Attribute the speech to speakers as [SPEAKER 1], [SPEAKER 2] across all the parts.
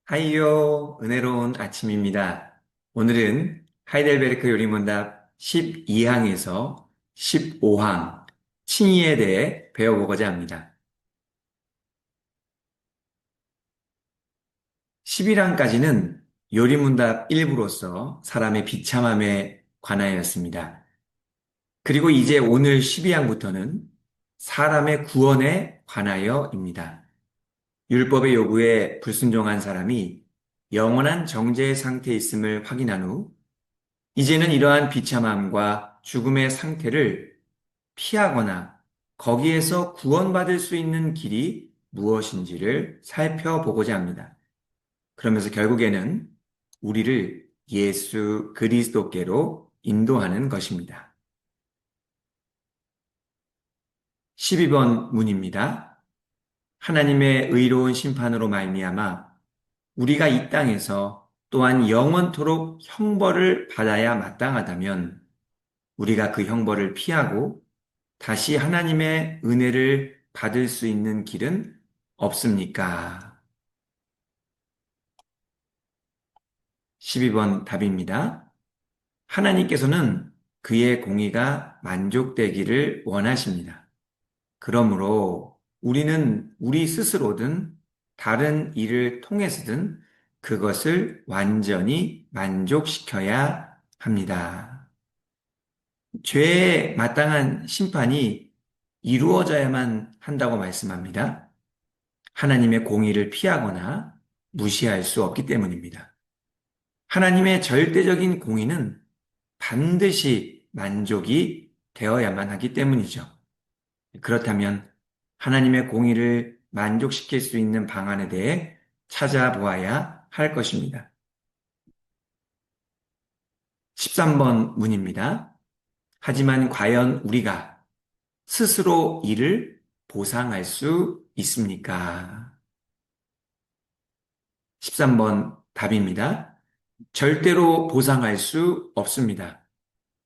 [SPEAKER 1] 하이요, 은혜로운 아침입니다. 오늘은 하이델베르크 요리문답 12항에서 15항, 칭의에 대해 배워보고자 합니다. 11항까지는 요리문답 일부로서 사람의 비참함에 관하였습니다. 그리고 이제 오늘 12항부터는 사람의 구원에 관하여입니다. 율법의 요구에 불순종한 사람이 영원한 정죄의 상태에 있음을 확인한 후 이제는 이러한 비참함과 죽음의 상태를 피하거나 거기에서 구원받을 수 있는 길이 무엇인지를 살펴보고자 합니다. 그러면서 결국에는 우리를 예수 그리스도께로 인도하는 것입니다. 12번 문입니다. 하나님의 의로운 심판으로 말미암아 우리가 이 땅에서 또한 영원토록 형벌을 받아야 마땅하다면 우리가 그 형벌을 피하고 다시 하나님의 은혜를 받을 수 있는 길은 없습니까? 12번 답입니다. 하나님께서는 그의 공의가 만족되기를 원하십니다. 그러므로 우리는 우리 스스로든 다른 일을 통해서든 그것을 완전히 만족시켜야 합니다. 죄에 마땅한 심판이 이루어져야만 한다고 말씀합니다. 하나님의 공의를 피하거나 무시할 수 없기 때문입니다. 하나님의 절대적인 공의는 반드시 만족이 되어야만 하기 때문이죠. 그렇다면 하나님의 공의를 만족시킬 수 있는 방안에 대해 찾아보아야 할 것입니다. 13번 문입니다. 하지만 과연 우리가 스스로 이를 보상할 수 있습니까? 13번 답입니다. 절대로 보상할 수 없습니다.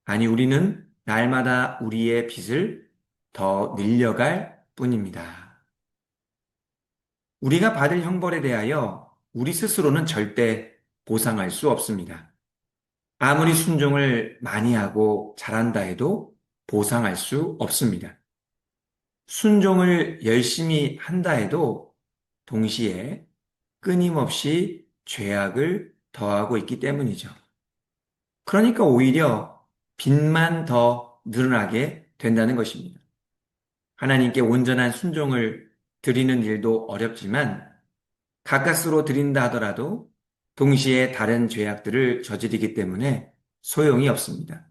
[SPEAKER 1] 아니, 우리는 날마다 우리의 빚을 더 늘려갈 뿐입니다. 우리가 받을 형벌에 대하여 우리 스스로는 절대 보상할 수 없습니다. 아무리 순종을 많이 하고 잘한다 해도 보상할 수 없습니다. 순종을 열심히 한다 해도 동시에 끊임없이 죄악을 더하고 있기 때문이죠. 그러니까 오히려 빚만 더 늘어나게 된다는 것입니다. 하나님께 온전한 순종을 드리는 일도 어렵지만 가까스로 드린다 하더라도 동시에 다른 죄악들을 저지르기 때문에 소용이 없습니다.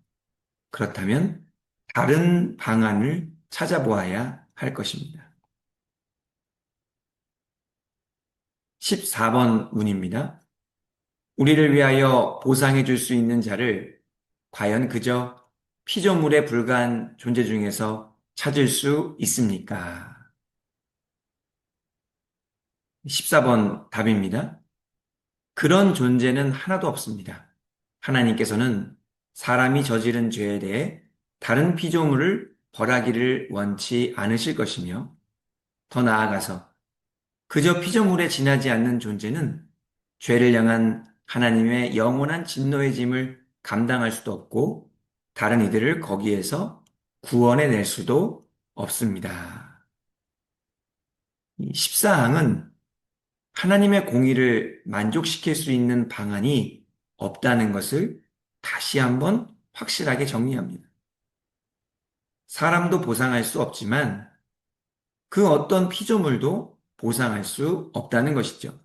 [SPEAKER 1] 그렇다면 다른 방안을 찾아보아야 할 것입니다. 14번 문입니다. 우리를 위하여 보상해 줄 수 있는 자를 과연 그저 피조물에 불과한 존재 중에서 찾을 수 있습니까? 14번 답입니다. 그런 존재는 하나도 없습니다. 하나님께서는 사람이 저지른 죄에 대해 다른 피조물을 벌하기를 원치 않으실 것이며 더 나아가서 그저 피조물에 지나지 않는 존재는 죄를 향한 하나님의 영원한 진노의 짐을 감당할 수도 없고 다른 이들을 거기에서 구원해낼 수도 없습니다. 14항은 하나님의 공의를 만족시킬 수 있는 방안이 없다는 것을 다시 한번 확실하게 정리합니다. 사람도 보상할 수 없지만 그 어떤 피조물도 보상할 수 없다는 것이죠.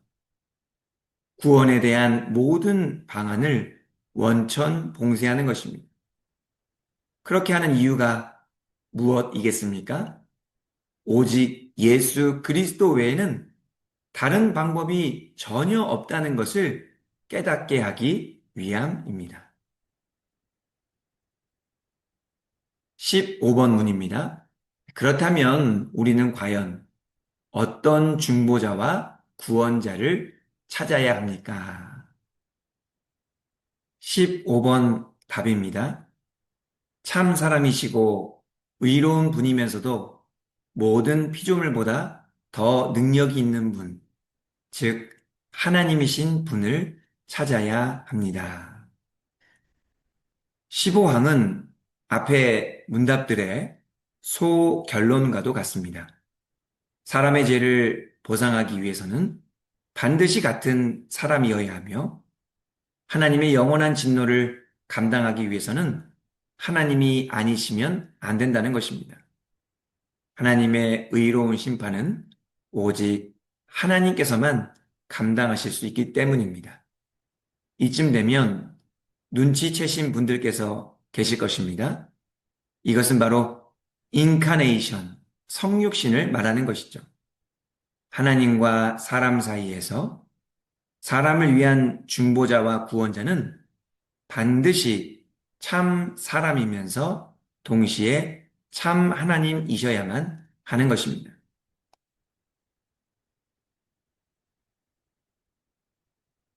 [SPEAKER 1] 구원에 대한 모든 방안을 원천 봉쇄하는 것입니다. 그렇게 하는 이유가 무엇이겠습니까? 오직 예수 그리스도 외에는 다른 방법이 전혀 없다는 것을 깨닫게 하기 위함입니다. 15번 문입니다. 그렇다면 우리는 과연 어떤 중보자와 구원자를 찾아야 합니까? 15번 답입니다. 참 사람이시고 의로운 분이면서도 모든 피조물보다 더 능력이 있는 분, 즉 하나님이신 분을 찾아야 합니다. 15항은 앞의 문답들의 소결론과도 같습니다. 사람의 죄를 보상하기 위해서는 반드시 같은 사람이어야 하며 하나님의 영원한 진노를 감당하기 위해서는 하나님이 아니시면 안 된다는 것입니다. 하나님의 의로운 심판은 오직 하나님께서만 감당하실 수 있기 때문입니다. 이쯤 되면 눈치채신 분들께서 계실 것입니다. 이것은 바로 인카네이션, 성육신을 말하는 것이죠. 하나님과 사람 사이에서 사람을 위한 중보자와 구원자는 반드시 참 사람이면서 동시에 참 하나님이셔야만 하는 것입니다.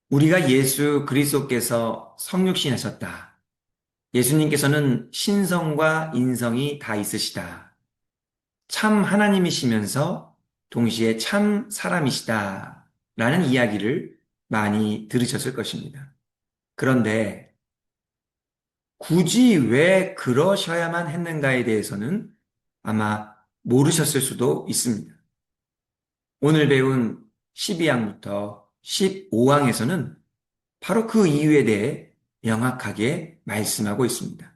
[SPEAKER 1] 우리가 예수 그리스도께서 성육신하셨다. 예수님께서는 신성과 인성이 다 있으시다. 참 하나님이시면서 동시에 참 사람이시다. 라는 이야기를 많이 들으셨을 것입니다. 그런데 굳이 왜 그러셔야만 했는가에 대해서는 아마 모르셨을 수도 있습니다. 오늘 배운 12항부터 15항에서는 바로 그 이유에 대해 명확하게 말씀하고 있습니다.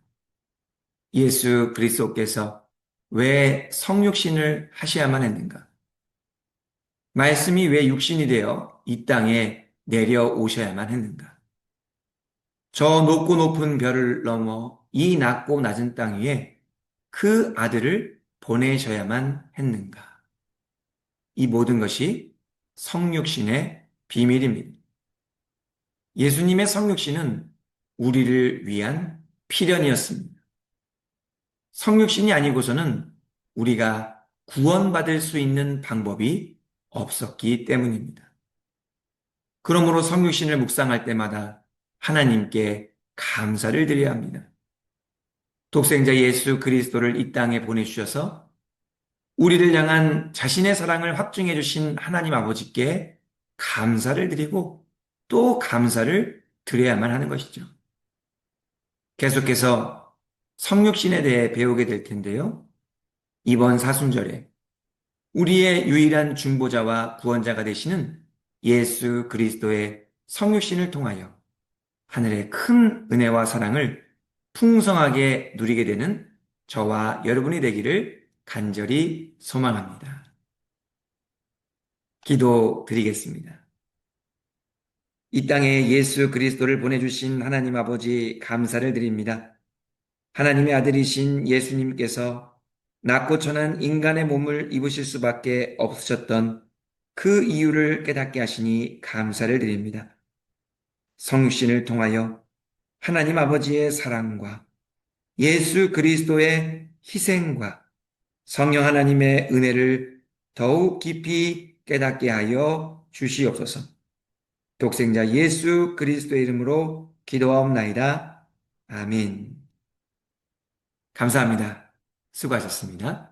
[SPEAKER 1] 예수 그리스도께서 왜 성육신을 하셔야만 했는가? 말씀이 왜 육신이 되어 이 땅에 내려오셔야만 했는가? 저 높고 높은 별을 넘어 이 낮고 낮은 땅 위에 그 아들을 보내셔야만 했는가? 이 모든 것이 성육신의 비밀입니다. 예수님의 성육신은 우리를 위한 필연이었습니다. 성육신이 아니고서는 우리가 구원받을 수 있는 방법이 없었기 때문입니다. 그러므로 성육신을 묵상할 때마다 하나님께 감사를 드려야 합니다. 독생자 예수 그리스도를 이 땅에 보내주셔서 우리를 향한 자신의 사랑을 확증해 주신 하나님 아버지께 감사를 드리고 또 감사를 드려야만 하는 것이죠. 계속해서 성육신에 대해 배우게 될 텐데요. 이번 사순절에 우리의 유일한 중보자와 구원자가 되시는 예수 그리스도의 성육신을 통하여 하늘의 큰 은혜와 사랑을 풍성하게 누리게 되는 저와 여러분이 되기를 간절히 소망합니다. 기도 드리겠습니다. 이 땅에 예수 그리스도를 보내주신 하나님 아버지 감사를 드립니다. 하나님의 아들이신 예수님께서 낮고 천한 인간의 몸을 입으실 수밖에 없으셨던 그 이유를 깨닫게 하시니 감사를 드립니다. 성신을 통하여 하나님 아버지의 사랑과 예수 그리스도의 희생과 성령 하나님의 은혜를 더욱 깊이 깨닫게 하여 주시옵소서. 독생자 예수 그리스도의 이름으로 기도하옵나이다. 아멘. 감사합니다. 수고하셨습니다.